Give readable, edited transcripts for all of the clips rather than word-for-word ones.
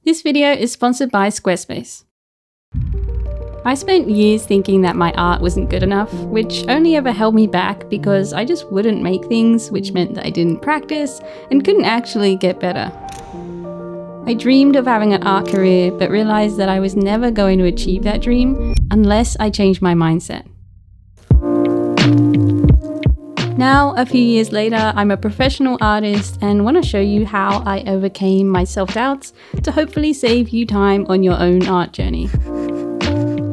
This video is sponsored by Squarespace. I spent years thinking that my art wasn't good enough, which only ever held me back because I just wouldn't make things, which meant that I didn't practice and couldn't actually get better. I dreamed of having an art career, but realized that I was never going to achieve that dream unless I changed my mindset. Now, a few years later, I'm a professional artist and want to show you how I overcame my self-doubts to hopefully save you time on your own art journey.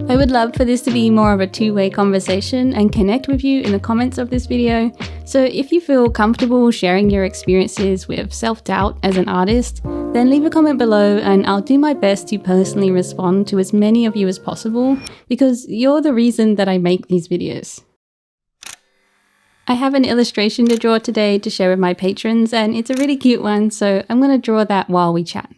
I would love for this to be more of a two-way conversation and connect with you in the comments of this video. So if you feel comfortable sharing your experiences with self-doubt as an artist, then leave a comment below and I'll do my best to personally respond to as many of you as possible because you're the reason that I make these videos. I have an illustration to draw today to share with my patrons and it's a really cute one, so I'm going to draw that while we chat.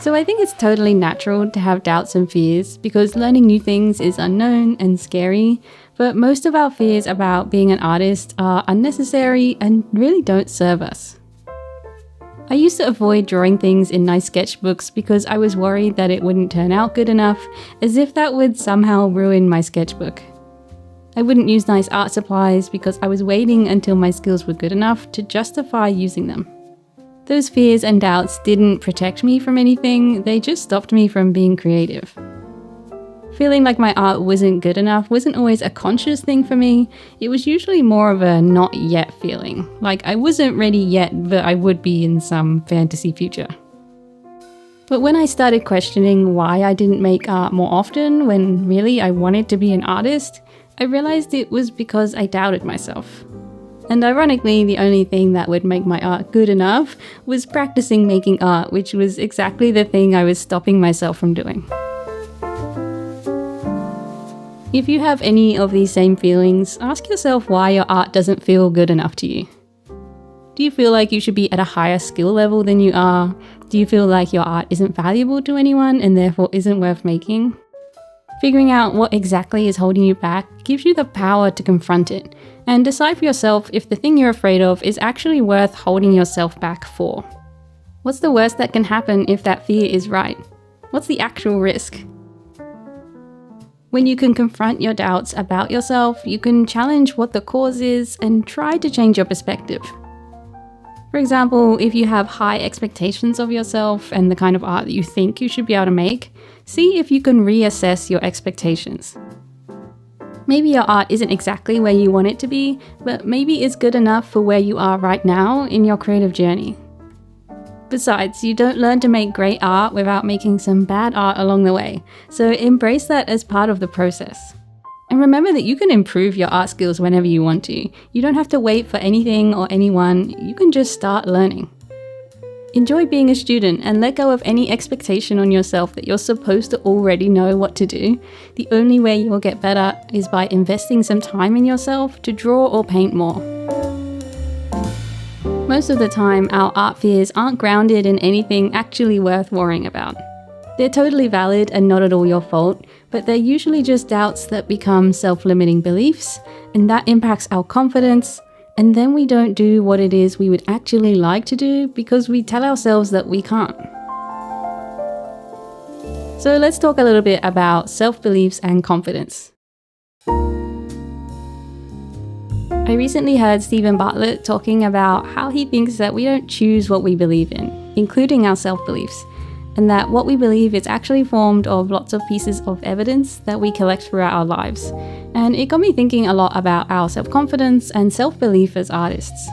So I think it's totally natural to have doubts and fears because learning new things is unknown and scary, but most of our fears about being an artist are unnecessary and really don't serve us. I used to avoid drawing things in nice sketchbooks because I was worried that it wouldn't turn out good enough, as if that would somehow ruin my sketchbook. I wouldn't use nice art supplies because I was waiting until my skills were good enough to justify using them. Those fears and doubts didn't protect me from anything, they just stopped me from being creative. Feeling like my art wasn't good enough wasn't always a conscious thing for me, it was usually more of a not yet feeling, like I wasn't ready yet, but I would be in some fantasy future. But when I started questioning why I didn't make art more often when really I wanted to be an artist, I realized it was because I doubted myself. And ironically, the only thing that would make my art good enough was practicing making art, which was exactly the thing I was stopping myself from doing. If you have any of these same feelings, ask yourself why your art doesn't feel good enough to you. Do you feel like you should be at a higher skill level than you are? Do you feel like your art isn't valuable to anyone and therefore isn't worth making? Figuring out what exactly is holding you back gives you the power to confront it and decide for yourself if the thing you're afraid of is actually worth holding yourself back for. What's the worst that can happen if that fear is right? What's the actual risk? When you can confront your doubts about yourself, you can challenge what the cause is and try to change your perspective. For example, if you have high expectations of yourself and the kind of art that you think you should be able to make, see if you can reassess your expectations. Maybe your art isn't exactly where you want it to be, but maybe it's good enough for where you are right now in your creative journey. Besides, you don't learn to make great art without making some bad art along the way, so embrace that as part of the process. And remember that you can improve your art skills whenever you want to. You don't have to wait for anything or anyone, you can just start learning. Enjoy being a student and let go of any expectation on yourself that you're supposed to already know what to do. The only way you will get better is by investing some time in yourself to draw or paint more. Most of the time, our art fears aren't grounded in anything actually worth worrying about. They're totally valid and not at all your fault, but they're usually just doubts that become self-limiting beliefs, and that impacts our confidence, and then we don't do what it is we would actually like to do because we tell ourselves that we can't. So let's talk a little bit about self-beliefs and confidence. I recently heard Stephen Bartlett talking about how he thinks that we don't choose what we believe in, including our self-beliefs, and that what we believe is actually formed of lots of pieces of evidence that we collect throughout our lives. And it got me thinking a lot about our self-confidence and self-belief as artists.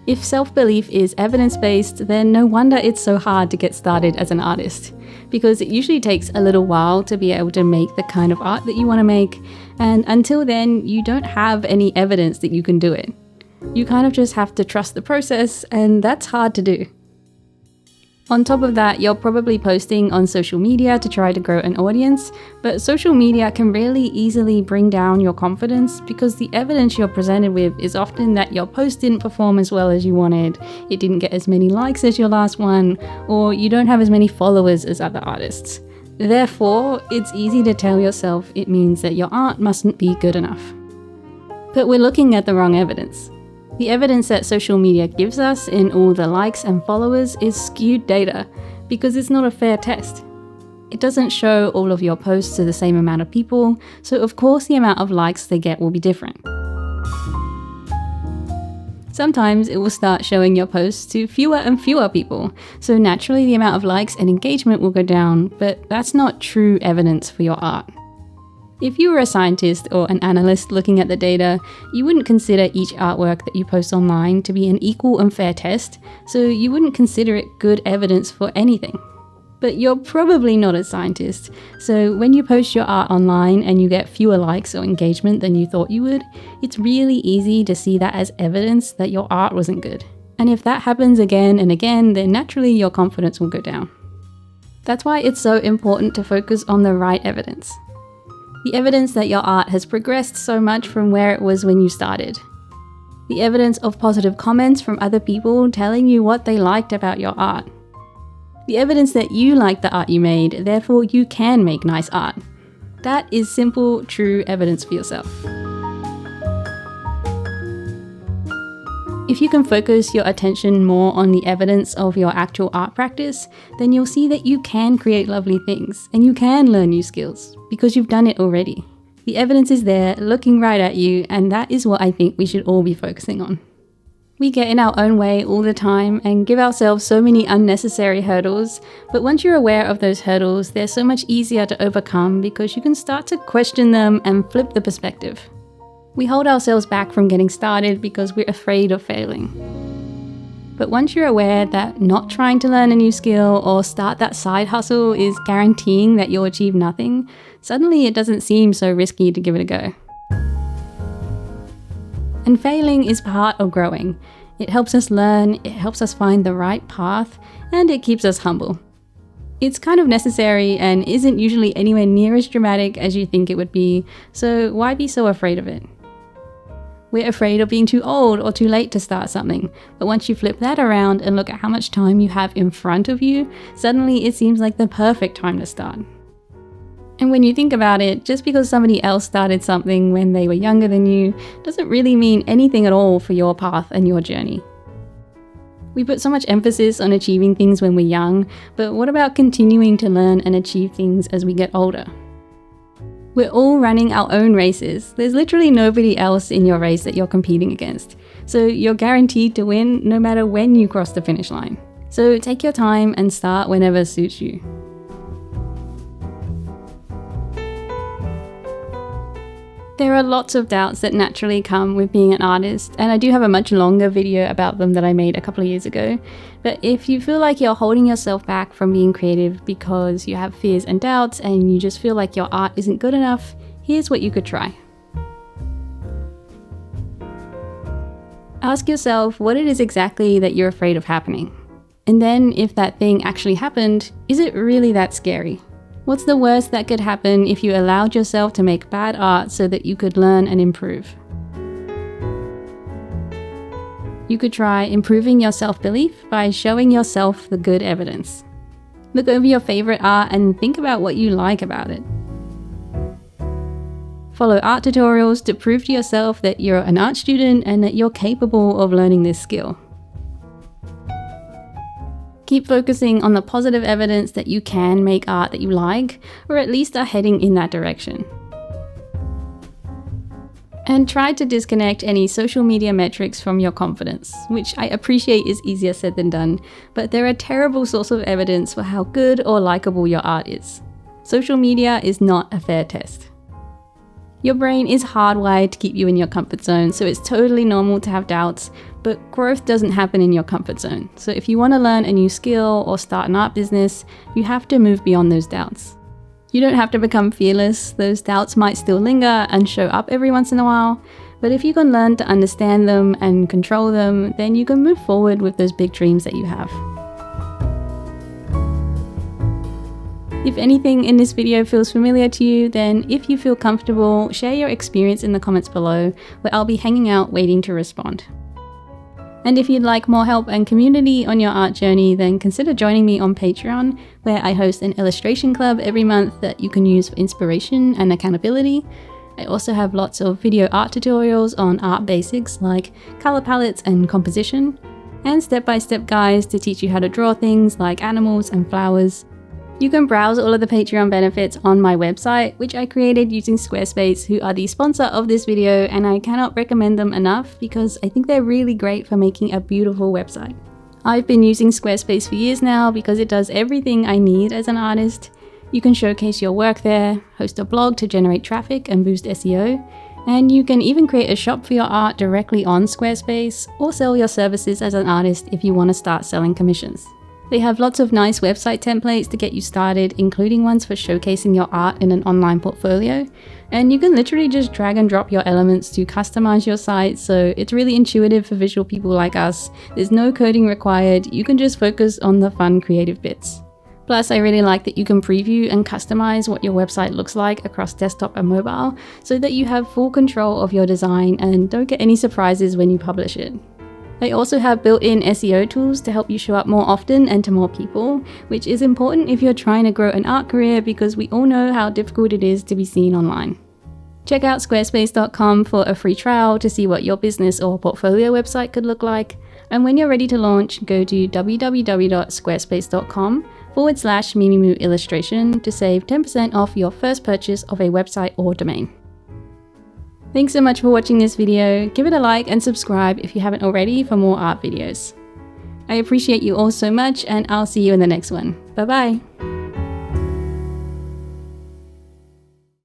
If self-belief is evidence-based, then no wonder it's so hard to get started as an artist, because it usually takes a little while to be able to make the kind of art that you want to make, and until then, you don't have any evidence that you can do it. You kind of just have to trust the process, and that's hard to do. On top of that, you're probably posting on social media to try to grow an audience, but social media can really easily bring down your confidence because the evidence you're presented with is often that your post didn't perform as well as you wanted, it didn't get as many likes as your last one, or you don't have as many followers as other artists. Therefore, it's easy to tell yourself it means that your art mustn't be good enough. But we're looking at the wrong evidence. The evidence that social media gives us in all the likes and followers is skewed data because it's not a fair test. It doesn't show all of your posts to the same amount of people, so of course the amount of likes they get will be different. Sometimes it will start showing your posts to fewer and fewer people, so naturally the amount of likes and engagement will go down, but that's not true evidence for your art. If you were a scientist or an analyst looking at the data, you wouldn't consider each artwork that you post online to be an equal and fair test, so you wouldn't consider it good evidence for anything. But you're probably not a scientist, so when you post your art online and you get fewer likes or engagement than you thought you would, it's really easy to see that as evidence that your art wasn't good. And if that happens again and again, then naturally your confidence will go down. That's why it's so important to focus on the right evidence. The evidence that your art has progressed so much from where it was when you started. The evidence of positive comments from other people telling you what they liked about your art. The evidence that you like the art you made, therefore you can make nice art. That is simple, true evidence for yourself. If you can focus your attention more on the evidence of your actual art practice, then you'll see that you can create lovely things and you can learn new skills because you've done it already. The evidence is there, looking right at you, and that is what I think we should all be focusing on. We get in our own way all the time and give ourselves so many unnecessary hurdles, but once you're aware of those hurdles, they're so much easier to overcome because you can start to question them and flip the perspective. We hold ourselves back from getting started because we're afraid of failing. But once you're aware that not trying to learn a new skill or start that side hustle is guaranteeing that you'll achieve nothing, suddenly it doesn't seem so risky to give it a go. And failing is part of growing. It helps us learn, it helps us find the right path, and it keeps us humble. It's kind of necessary and isn't usually anywhere near as dramatic as you think it would be, so why be so afraid of it? We're afraid of being too old or too late to start something, but once you flip that around and look at how much time you have in front of you, suddenly it seems like the perfect time to start. And when you think about it, just because somebody else started something when they were younger than you doesn't really mean anything at all for your path and your journey. We put so much emphasis on achieving things when we're young, but what about continuing to learn and achieve things as we get older? We're all running our own races. There's literally nobody else in your race that you're competing against. So you're guaranteed to win no matter when you cross the finish line. So take your time and start whenever suits you. There are lots of doubts that naturally come with being an artist, and I do have a much longer video about them that I made a couple of years ago. But if you feel like you're holding yourself back from being creative because you have fears and doubts and you just feel like your art isn't good enough, here's what you could try. Ask yourself what it is exactly that you're afraid of happening. And then if that thing actually happened, is it really that scary? What's the worst that could happen if you allowed yourself to make bad art so that you could learn and improve? You could try improving your self-belief by showing yourself the good evidence. Look over your favorite art and think about what you like about it. Follow art tutorials to prove to yourself that you're an art student and that you're capable of learning this skill. Keep focusing on the positive evidence that you can make art that you like, or at least are heading in that direction. And try to disconnect any social media metrics from your confidence, which I appreciate is easier said than done, but they're a terrible source of evidence for how good or likable your art is. Social media is not a fair test. Your brain is hardwired to keep you in your comfort zone, so it's totally normal to have doubts, but growth doesn't happen in your comfort zone. So if you want to learn a new skill or start an art business, you have to move beyond those doubts. You don't have to become fearless. Those doubts might still linger and show up every once in a while, but if you can learn to understand them and control them, then you can move forward with those big dreams that you have. If anything in this video feels familiar to you, then if you feel comfortable, share your experience in the comments below, where I'll be hanging out waiting to respond. And if you'd like more help and community on your art journey, then consider joining me on Patreon, where I host an illustration club every month that you can use for inspiration and accountability. I also have lots of video art tutorials on art basics like color palettes and composition, and step-by-step guides to teach you how to draw things like animals and flowers. You can browse all of the Patreon benefits on my website, which I created using Squarespace, who are the sponsor of this video, and I cannot recommend them enough because I think they're really great for making a beautiful website. I've been using Squarespace for years now because it does everything I need as an artist. You can showcase your work there, host a blog to generate traffic and boost SEO, and you can even create a shop for your art directly on Squarespace or sell your services as an artist if you want to start selling commissions. They have lots of nice website templates to get you started, including ones for showcasing your art in an online portfolio. And you can literally just drag and drop your elements to customize your site, so it's really intuitive for visual people like us. There's no coding required, you can just focus on the fun creative bits. Plus, I really like that you can preview and customize what your website looks like across desktop and mobile, so that you have full control of your design and don't get any surprises when you publish it. They also have built-in SEO tools to help you show up more often and to more people, which is important if you're trying to grow an art career because we all know how difficult it is to be seen online. Check out squarespace.com for a free trial to see what your business or portfolio website could look like. And when you're ready to launch, go to www.squarespace.com/Mimimoo illustration to save 10% off your first purchase of a website or domain. Thanks so much for watching this video. Give it a like and subscribe if you haven't already for more art videos. I appreciate you all so much, and I'll see you in the next one. Bye bye.